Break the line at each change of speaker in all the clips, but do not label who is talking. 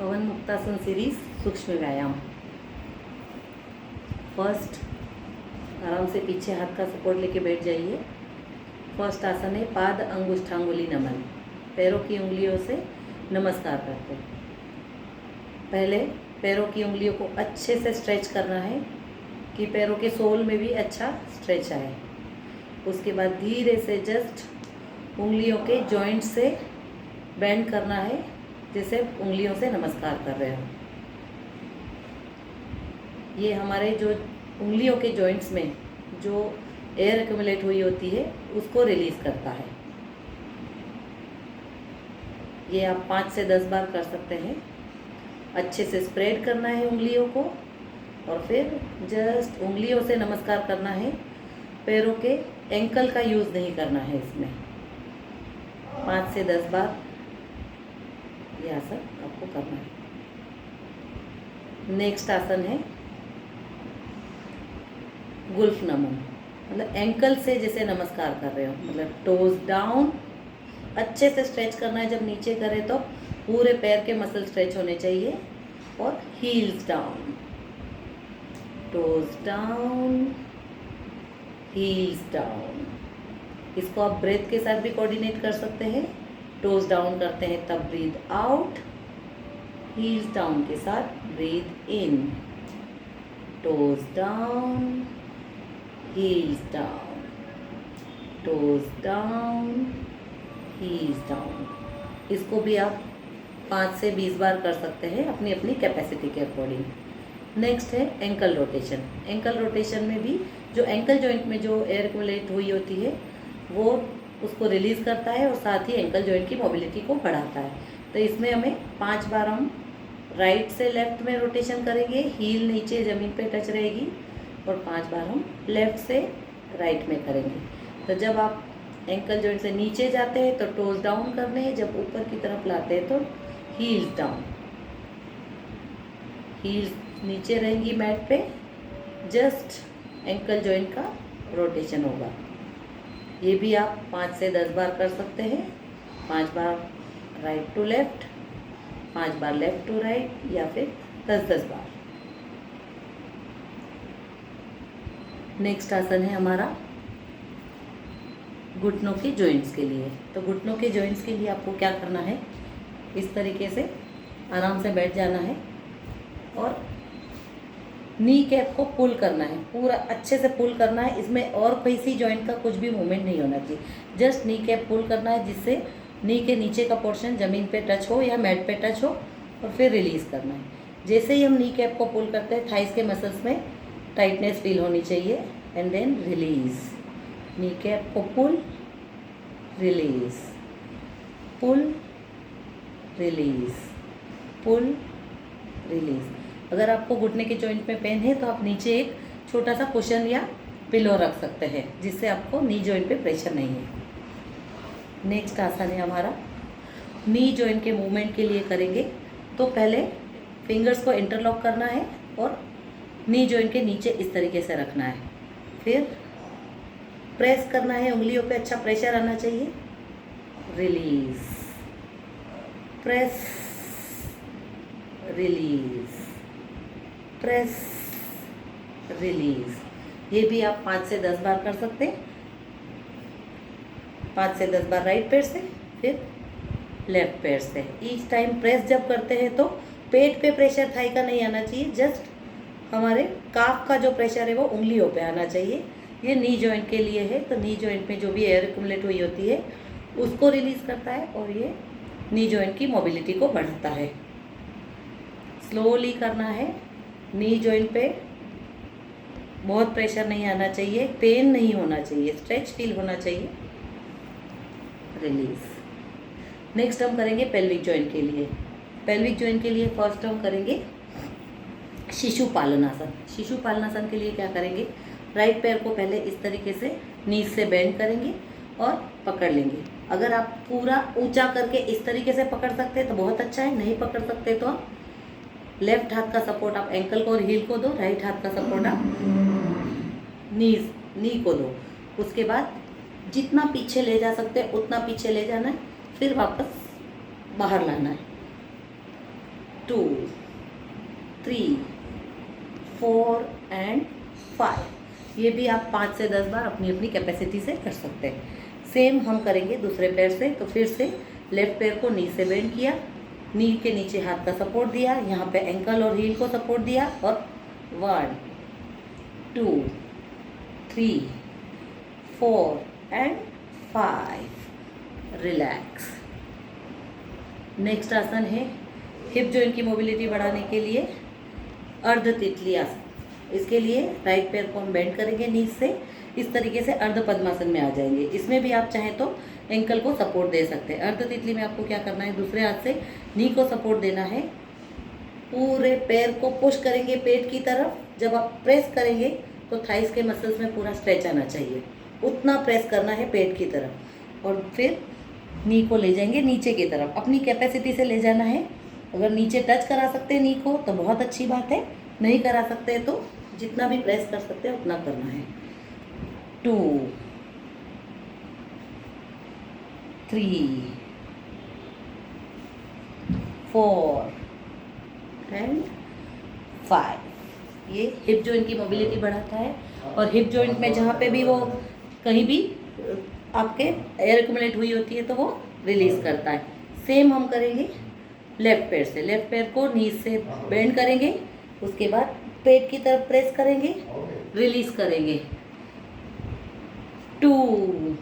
पवन muktasana series सूक्ष्म व्यायाम। First, आराम से पीछे हाथ का सपोर्ट लेके बैठ जाइए। फर्स्ट आसन है पाद अंगुष्ठांगुली नमन। पैरों की उंगलियों से नमस्कार करते हैं। पहले पैरों की उंगलियों को अच्छे से स्ट्रेच करना है कि पैरों के सोल में भी अच्छा स्ट्रेच आए। उसके बाद धीरे से जस्ट उंगलियों के जॉइंट से बेंड करना है, जैसे उंगलियों से नमस्कार कर रहे हो। ये हमारे जो उंगलियों के जॉइंट्स में जो एयर एक्यूमुलेट हुई होती है उसको रिलीज़ करता है। ये आप 5 से 10 बार कर सकते हैं। अच्छे से स्प्रेड करना है उंगलियों को और फिर जस्ट उंगलियों से नमस्कार करना है। पैरों के एंकल का यूज़ नहीं करना है इसमें। 5 से 10 बार ये आसन आपको करना है। नेक्स्ट आसन है गुल्फ नमन, मतलब एंकल से जैसे नमस्कार कर रहे हो, मतलब टोज डाउन अच्छे से स्ट्रेच करना है। जब नीचे करें तो पूरे पैर के मसल स्ट्रेच होने चाहिए और heels down, toes down, heels down. इसको आप ब्रेथ के साथ भी कोऑर्डिनेट कर सकते हैं। टोज डाउन करते हैं तब ब्रीथ आउट, हील्स डाउन के साथ breathe in, toes down, heels down, toes down, heels down. इसको भी आप 5 से 20 बार कर सकते हैं अपनी अपनी कैपेसिटी के अकॉर्डिंग। नेक्स्ट है एंकल रोटेशन। एंकल रोटेशन में भी जो एंकल जॉइंट में जो एयर एक्यूमुलेट हुई होती है वो उसको रिलीज़ करता है और साथ ही एंकल जॉइंट की मोबिलिटी को बढ़ाता है। तो इसमें हमें 5 बार हम राइट से लेफ़्ट में रोटेशन करेंगे, हील नीचे ज़मीन पे टच रहेगी, और 5 बार हम लेफ़्ट से राइट में करेंगे। तो जब आप एंकल जॉइंट से नीचे जाते हैं तो टोज डाउन करने हैं, जब ऊपर की तरफ लाते हैं तो हील्स डाउन। हील्स नीचे रहेंगी मैट पे, जस्ट एंकल जॉइंट का रोटेशन होगा। ये भी आप 5 से 10 बार कर सकते हैं। 5 बार राइट टू लेफ़्ट, 5 बार लेफ़्ट टू राइट, या फिर 10-10 बार। नेक्स्ट आसन है हमारा घुटनों के जॉइंट्स के लिए। तो घुटनों के जॉइंट्स के लिए आपको क्या करना है, इस तरीके से आराम से बैठ जाना है और नी कैप को पुल करना है, पूरा अच्छे से पुल करना है। इसमें और किसी जॉइंट का कुछ भी मूवमेंट नहीं होना चाहिए, जस्ट नी कैप पुल करना है, जिससे नी के नीचे का पोर्शन ज़मीन पे टच हो या मैट पे टच हो, और फिर रिलीज़ करना है। जैसे ही हम नी कैप को पुल करते हैं थाइस के मसल्स में टाइटनेस फील होनी चाहिए, and then release. Kneecap को pull, release, pull, release, pull, release. अगर आपको घुटने के जॉइंट में पेन है तो आप नीचे एक छोटा सा कुशन या पिलो रख सकते हैं, जिससे आपको नी जॉइंट पे प्रेशर नहीं है। नेक्स्ट आसन है हमारा नी जॉइंट के मूवमेंट के लिए करेंगे। तो पहले फिंगर्स को इंटरलॉक करना है और नी जॉइंट के नीचे इस तरीके से रखना है। फिर प्रेस करना है, उंगलियों पे अच्छा प्रेशर आना चाहिए। Release, press, release, press, release. ये भी आप 5 से 10 बार कर सकते हैं। 5 से 10 बार राइट पैर से, फिर लेफ्ट पैर से। ईच टाइम प्रेस जब करते हैं तो पेट पे प्रेशर थाई का नहीं आना चाहिए, जस्ट हमारे काफ का जो प्रेशर है वो उंगलियों पे आना चाहिए। ये नी जॉइंट के लिए है। तो नी जॉइंट में जो भी एयर एक्यूमुलेट हुई होती है उसको रिलीज़ करता है और ये नी जॉइंट की मोबिलिटी को बढ़ाता है। स्लोली करना है। नी जॉइंट पे बहुत प्रेशर नहीं आना चाहिए, पेन नहीं होना चाहिए, स्ट्रेच फील होना चाहिए। रिलीज़। नेक्स्ट हम करेंगे पेल्विक जॉइंट के लिए। पेल्विक जॉइंट के लिए फर्स्ट हम करेंगे शिशुपालनासन। शिशुपालनासन के लिए क्या करेंगे, राइट पैर को पहले इस तरीके से नीज से बेंड करेंगे और पकड़ लेंगे। अगर आप पूरा ऊंचा करके इस तरीके से पकड़ सकते हैं तो बहुत अच्छा है, नहीं पकड़ सकते तो आप लेफ्ट हाथ का सपोर्ट आप एंकल को और हील को दो, राइट हाथ का सपोर्ट आप नी को दो। उसके बाद जितना पीछे ले जा सकते हैं उतना पीछे ले जाना है, फिर वापस बाहर लाना है। 2, 3, 4 एंड 5। ये भी आप 5 से 10 बार अपनी अपनी कैपेसिटी से कर सकते हैं। सेम हम करेंगे दूसरे पैर से। तो फिर से लेफ्ट पैर को नी से बेंड किया, नी के नीचे हाथ का सपोर्ट दिया, यहाँ पे एंकल और हील को सपोर्ट दिया और 1, 2, 3, 4 एंड 5। रिलैक्स। नेक्स्ट आसन है हिप जॉइंट की मोबिलिटी बढ़ाने के लिए अर्ध तितली आसन। इसके लिए राइट पैर को हम बेंड करेंगे नीचे से, इस तरीके से अर्ध पद्मासन में आ जाएंगे। इसमें भी आप चाहें तो एंकल को सपोर्ट दे सकते हैं। अर्ध तितली में आपको क्या करना है, दूसरे हाथ से नी को सपोर्ट देना है, पूरे पैर को पुश करेंगे पेट की तरफ। जब आप प्रेस करेंगे तो थाइस के मसल्स में पूरा स्ट्रेच आना चाहिए, उतना प्रेस करना है पेट की तरफ। और फिर नी को ले जाएंगे नीचे की तरफ, अपनी कैपेसिटी से ले जाना है। अगर नीचे टच करा सकते हैं नी को तो बहुत अच्छी बात है, नहीं करा सकते तो जितना भी प्रेस कर सकते हैं उतना करना है। 2, 3, 4 एंड 5। ये हिप जॉइंट की मोबिलिटी बढ़ाता है। और हिप जॉइंट में जहाँ पे भी वो कहीं भी आपके एयर एक्यूमुलेट हुई होती है तो वो रिलीज करता है। सेम हम करेंगे लेफ्ट पैर से। लेफ्ट पैर को नी से बेंड करेंगे, उसके बाद पेट की तरफ प्रेस करेंगे, रिलीज करेंगे। 2,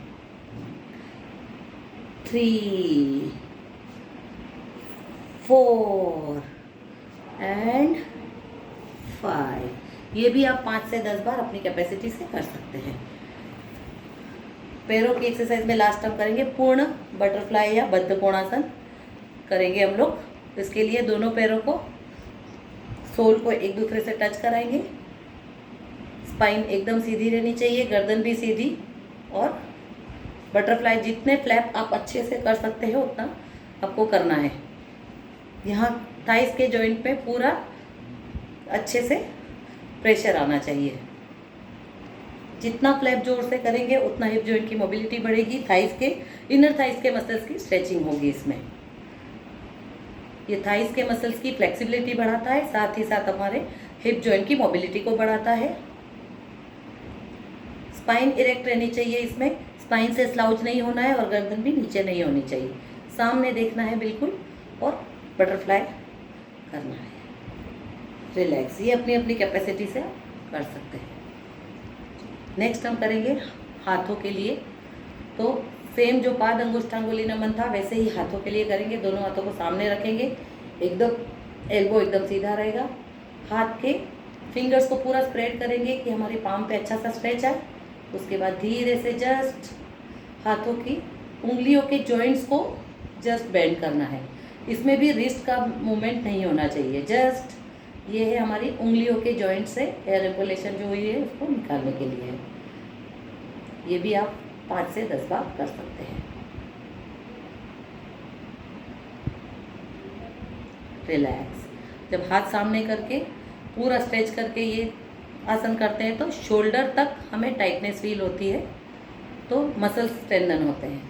3, 4 एंड 5। ये भी आप 5 से 10 बार अपनी कैपेसिटी से कर सकते हैं। पैरों की एक्सरसाइज में लास्ट हम करेंगे पूर्ण बटरफ्लाई या बद्ध कोणासन करेंगे हम लोग। इसके लिए दोनों पैरों को सोल को एक दूसरे से टच कराएंगे। स्पाइन एकदम सीधी रहनी चाहिए, गर्दन भी सीधी। और बटरफ्लाई जितने फ्लैप आप अच्छे से कर सकते हो उतना आपको करना है। यहाँ थाइस के जॉइंट पे पूरा अच्छे से प्रेशर आना चाहिए। जितना फ्लैप जोर से करेंगे उतना हिप जॉइंट की मोबिलिटी बढ़ेगी, थाइस के इनर थाइस के मसल्स की स्ट्रेचिंग होगी इसमें। ये थाइस के मसल्स की फ्लेक्सिबिलिटी बढ़ाता है, साथ ही साथ हमारे हिप जॉइंट की मोबिलिटी को बढ़ाता है। स्पाइन इरेक्ट रहनी चाहिए इसमें, स्पाइन से स्लाउच नहीं होना है और गर्दन भी नीचे नहीं होनी चाहिए, सामने देखना है बिल्कुल। और बटरफ्लाई करना है। रिलैक्स। ये अपनी अपनी कैपेसिटी से कर सकते हैं। नेक्स्ट हम करेंगे हाथों के लिए। तो सेम जो पाद अंगुष्ठांगुली नमन था वैसे ही हाथों के लिए करेंगे। दोनों हाथों को सामने रखेंगे, एकदम एल्बो एकदम सीधा रहेगा। हाथ के फिंगर्स को पूरा स्प्रेड करेंगे कि हमारी पाम पे अच्छा सा स्ट्रेच आए। उसके बाद धीरे से जस्ट हाथों की उंगलियों के जॉइंट्स को जस्ट बेंड करना है। इसमें भी रिस्ट का मूवमेंट नहीं होना चाहिए। जस्ट ये है हमारी उंगलियों के जॉइंट से एयर रेगुलेशन जो हुई है उसको निकालने के लिए है। ये भी आप 5 से 10 बार कर सकते हैं। रिलैक्स। जब हाथ सामने करके पूरा स्ट्रेच करके ये आसन करते हैं तो शोल्डर तक हमें टाइटनेस फील होती है, तो मसल्स स्ट्रेंथन होते हैं।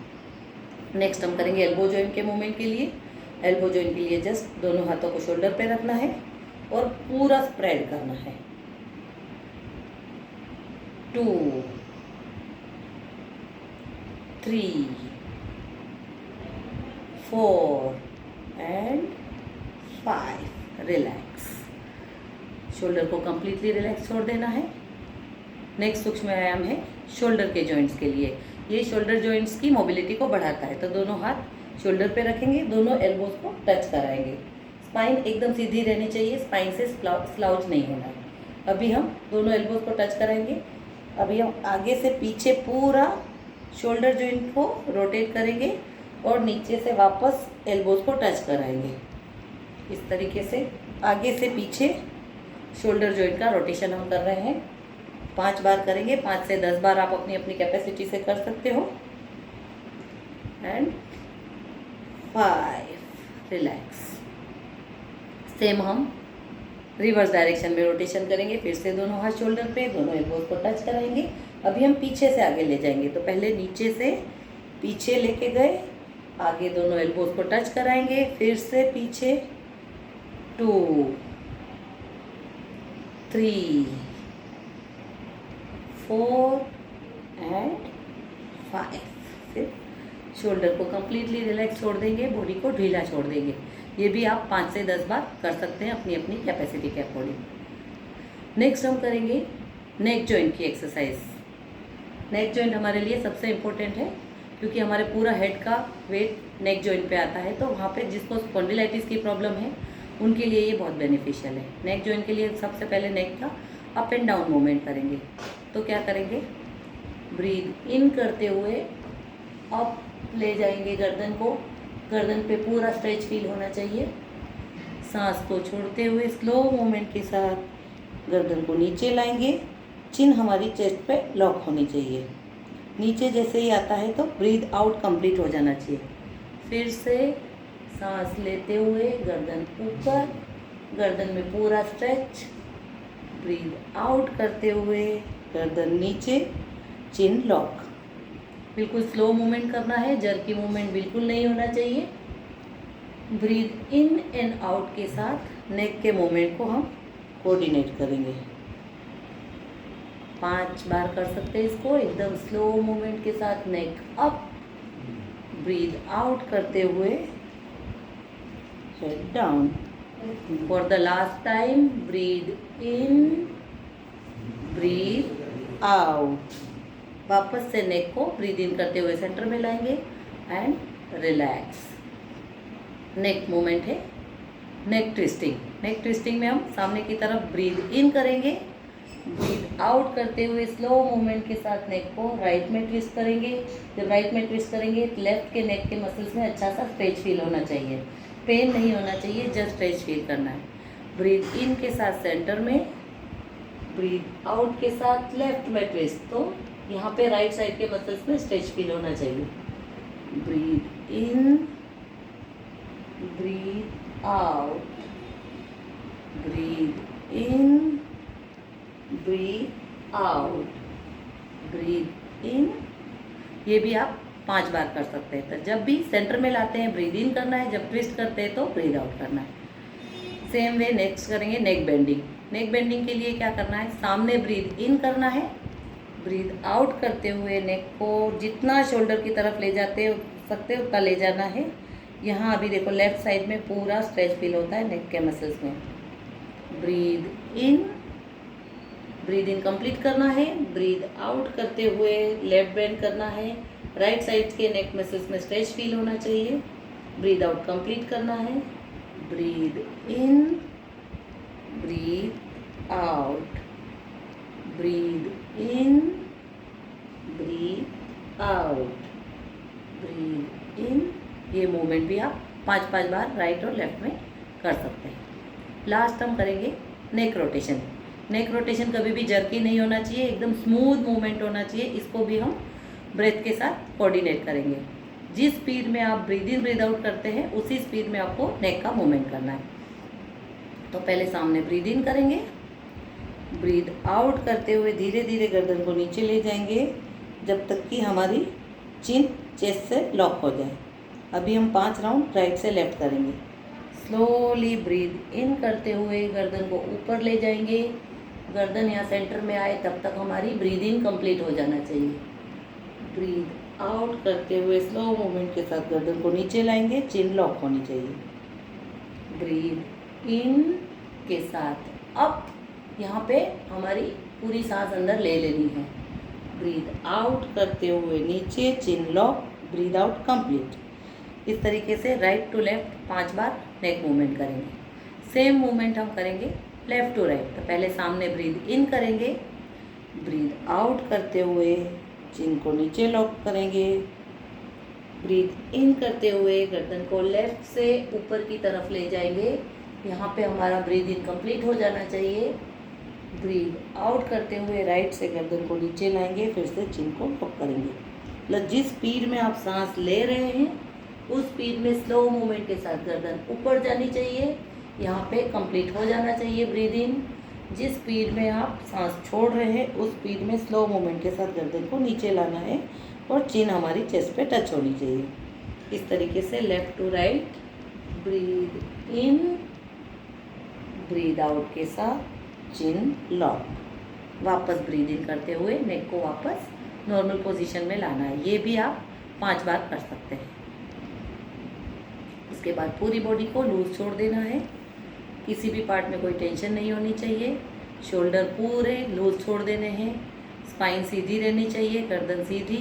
नेक्स्ट हम करेंगे एल्बो जॉइंट के मूवमेंट के लिए। एल्बो जॉइंट के लिए जस्ट दोनों हाथों को शोल्डर पे रखना है और पूरा स्प्रेड करना है। 2, 3, 4 एंड 5। रिलैक्स। शोल्डर को कंप्लीटली रिलैक्स छोड़ देना है। नेक्स्ट सूक्ष्म व्यायाम है शोल्डर के जॉइंट्स के लिए। ये शोल्डर जॉइंट्स की मोबिलिटी को बढ़ाता है। तो दोनों हाथ शोल्डर पे रखेंगे, दोनों एल्बोज को टच कराएंगे। स्पाइन एकदम सीधी रहनी चाहिए, स्पाइन से स्लाउच नहीं होना है। अभी हम दोनों एल्बोज को टच कराएंगे। अभी हम आगे से पीछे पूरा शोल्डर जॉइंट को रोटेट करेंगे और नीचे से वापस एल्बोज को टच कराएंगे। इस तरीके से आगे से पीछे शोल्डर जॉइंट का रोटेशन हम कर रहे हैं। 5 बार करेंगे। 5 से 10 बार आप अपनी अपनी कैपेसिटी से कर सकते हो। एंड 5। रिलैक्स। सेम हम रिवर्स डायरेक्शन में रोटेशन करेंगे। फिर से दोनों हाथ शोल्डर पे, दोनों एल्बोज को टच कराएंगे। अभी हम पीछे से आगे ले जाएंगे। तो पहले नीचे से पीछे लेके गए, आगे दोनों एल्बोज को टच कराएंगे, फिर से पीछे 2 3 4 एंड 5। फिर शोल्डर को कम्प्लीटली रिलैक्स छोड़ देंगे, बॉडी को ढीला छोड़ देंगे। ये भी आप 5 से 10 बार कर सकते हैं अपनी अपनी कैपेसिटी के अकॉर्डिंग। नेक्स्ट हम करेंगे नेक जॉइंट की एक्सरसाइज। नेक जॉइंट हमारे लिए सबसे इम्पोर्टेंट है क्योंकि हमारे पूरा हेड का वेट नेक जॉइंट पे आता है, तो वहाँ पे जिसको स्पॉन्डिलाइटिस की प्रॉब्लम है उनके लिए ये बहुत बेनिफिशियल है। नेक जॉइंट के लिए सबसे पहले नेक का अप एंड डाउन मूवमेंट करेंगे। तो क्या करेंगे, ब्रीद इन करते हुए अप ले जाएंगे गर्दन को, गर्दन पे पूरा स्ट्रेच फील होना चाहिए। सांस को छोड़ते हुए स्लो मूवमेंट के साथ गर्दन को नीचे लाएंगे, चिन हमारी चेस्ट पे लॉक होनी चाहिए। नीचे जैसे ही आता है तो ब्रीद आउट कंप्लीट हो जाना चाहिए। फिर से सांस लेते हुए गर्दन ऊपर, गर्दन में पूरा स्ट्रेच, ब्रीद आउट करते हुए गर्दन नीचे, चिन लॉक। बिल्कुल स्लो मूवमेंट करना है, जर्की मूवमेंट बिल्कुल नहीं होना चाहिए। ब्रीद इन एंड आउट के साथ नेक के मूवमेंट को हम कोऑर्डिनेट करेंगे। 5 बार कर सकते हैं इसको एकदम स्लो मूवमेंट के साथ। नेक अप, ब्रीद आउट करते हुए head down. For the last time, breathe in, breathe out. वापस से नेक को ब्रीद इन करते हुए सेंटर में लाएंगे एंड रिलैक्स। नेक मूवमेंट है नेक ट्विस्टिंग। नेक ट्विस्टिंग में हम सामने की तरफ ब्रीद इन करेंगे, ब्रीद आउट करते हुए स्लो मूवमेंट के साथ नेक को राइट में ट्विस्ट करेंगे। जब राइट में ट्विस्ट करेंगे लेफ्ट के नेक के मसल्स में अच्छा सा स्ट्रेच फील होना चाहिए, पेन नहीं होना चाहिए, जस्ट स्ट्रेच फील करना है। ब्रीद इन के साथ सेंटर में, ब्रीद आउट के साथ लेफ्ट में ट्विस्ट। तो यहाँ पे राइट साइड के मसल्स में स्ट्रेच फील होना चाहिए। Breathe in, breathe out, breathe in, breathe out, breathe in. ये भी आप 5 बार कर सकते हैं। तो जब भी सेंटर में लाते हैं ब्रीद इन करना है, जब ट्विस्ट करते हैं तो ब्रीद आउट करना है। सेम वे नेक्स्ट करेंगे नेक बेंडिंग। नेक बेंडिंग के लिए क्या करना है, सामने ब्रीद इन करना है, ब्रीद आउट करते हुए नेक को जितना शोल्डर की तरफ ले जाते हो सकते हो उतना ले जाना है। यहाँ अभी देखो लेफ्ट साइड में पूरा स्ट्रेच फील होता है नेक के मसल्स में। ब्रीद इन कंप्लीट करना है, ब्रीद आउट करते हुए लेफ्ट बेंड करना है, राइट साइड के नेक मसल्स में स्ट्रेच फील होना चाहिए। ब्रीद आउट कंप्लीट करना है, breathe in, breathe out, breathe in, breathe out, breathe in. ये मूवमेंट भी आप 5-5 बार राइट और लेफ्ट में कर सकते हैं। लास्ट हम करेंगे नेक रोटेशन। नेक रोटेशन कभी भी जर्की नहीं होना चाहिए, एकदम स्मूथ मूवमेंट होना चाहिए। इसको भी हम ब्रेथ के साथ कोऑर्डिनेट करेंगे। जिस स्पीड में आप ब्रीद इन ब्रीद आउट करते हैं उसी स्पीड में आपको नेक का मूवमेंट करना है। तो पहले सामने ब्रीद इन करेंगे, ब्रीद आउट करते हुए धीरे धीरे गर्दन को नीचे ले जाएंगे जब तक कि हमारी चिन चेस्ट से लॉक हो जाए। अभी हम 5 राउंड राइट से लेफ्ट करेंगे। स्लोली ब्रीद इन करते हुए गर्दन को ऊपर ले जाएंगे, गर्दन यहाँ सेंटर में आए तब तक हमारी ब्रीद इन कंप्लीट हो जाना चाहिए। ब्रीद आउट करते हुए स्लो मूवमेंट के साथ गर्दन को नीचे लाएंगे, चिन लॉक होनी चाहिए। ब्रीद इन के साथ अप, यहाँ पे हमारी पूरी सांस अंदर ले लेनी है। ब्रीद आउट करते हुए नीचे, chin lock, breathe out complete. इस तरीके से राइट टू लेफ्ट 5 बार नेक मूवमेंट करेंगे। सेम मूवमेंट हम करेंगे लेफ़्ट टू राइट। तो पहले सामने ब्रीद इन करेंगे, ब्रीद आउट करते हुए चिन को नीचे लॉक करेंगे। ब्रीद इन करते हुए गर्दन को लेफ्ट से ऊपर की तरफ ले जाएंगे, यहाँ पे हमारा ब्रीद इन कंप्लीट हो जाना चाहिए। ब्रीद आउट करते हुए राइट से गर्दन को नीचे लाएंगे, फिर से चिन को लॉक करेंगे। मतलब जिस स्पीड में आप सांस ले रहे हैं उस स्पीड में स्लो मूवमेंट के साथ गर्दन ऊपर जानी चाहिए, यहाँ पे कंप्लीट हो जाना चाहिए ब्रीद इन। जिस स्पीड में आप सांस छोड़ रहे हैं उस स्पीड में स्लो मूवमेंट के साथ गर्दन को नीचे लाना है और चिन हमारी चेस्ट पे टच होनी चाहिए। इस तरीके से left to right, breathe in, breathe out के साथ चिन लॉक। वापस ब्रीद इन करते हुए नेक को वापस नॉर्मल पोजीशन में लाना है। ये भी आप 5 बार कर सकते हैं। उसके बाद पूरी बॉडी को लूज छोड़ देना है। किसी भी पार्ट में कोई टेंशन नहीं होनी चाहिए। शोल्डर पूरे लूज छोड़ देने हैं। स्पाइन सीधी रहनी चाहिए, गर्दन सीधी।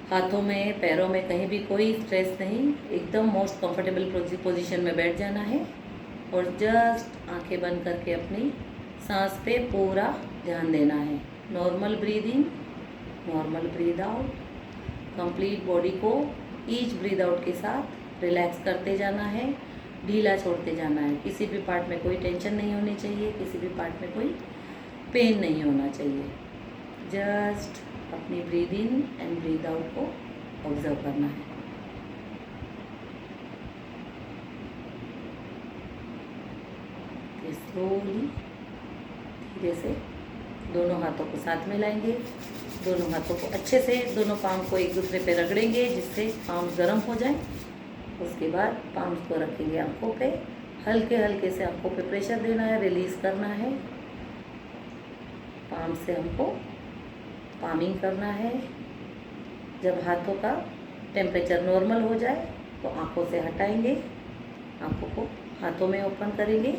हाथों में पैरों में कहीं भी कोई स्ट्रेस नहीं। एकदम मोस्ट कंफर्टेबल पोजीशन में बैठ जाना है और जस्ट आंखें बंद करके अपनी सांस पे पूरा ध्यान देना है। Normal breathe in, normal breathe out. Complete body को ईच ब्रीद आउट के साथ रिलैक्स करते जाना है, ढीला छोड़ते जाना है। किसी भी पार्ट में कोई टेंशन नहीं होनी चाहिए, किसी भी पार्ट में कोई पेन नहीं होना चाहिए। जस्ट अपनी breathe in and breathe out को ऑब्जर्व करना है। स्लोली धीरे से दोनों हाथों को साथ में लाएंगे। दोनों हाथों को अच्छे से, दोनों पाम को एक दूसरे पे रगड़ेंगे जिससे पाम गर्म हो जाए। उसके बाद पाम्स को रखेंगे आंखों पे, हल्के हल्के से आंखों पे प्रेशर देना है, रिलीज करना है। पाम से हमको पामिंग करना है। जब हाथों का टेम्परेचर नॉर्मल हो जाए तो आंखों से हटाएंगे, आंखों को हाथों में ओपन करेंगे।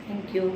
Thank you.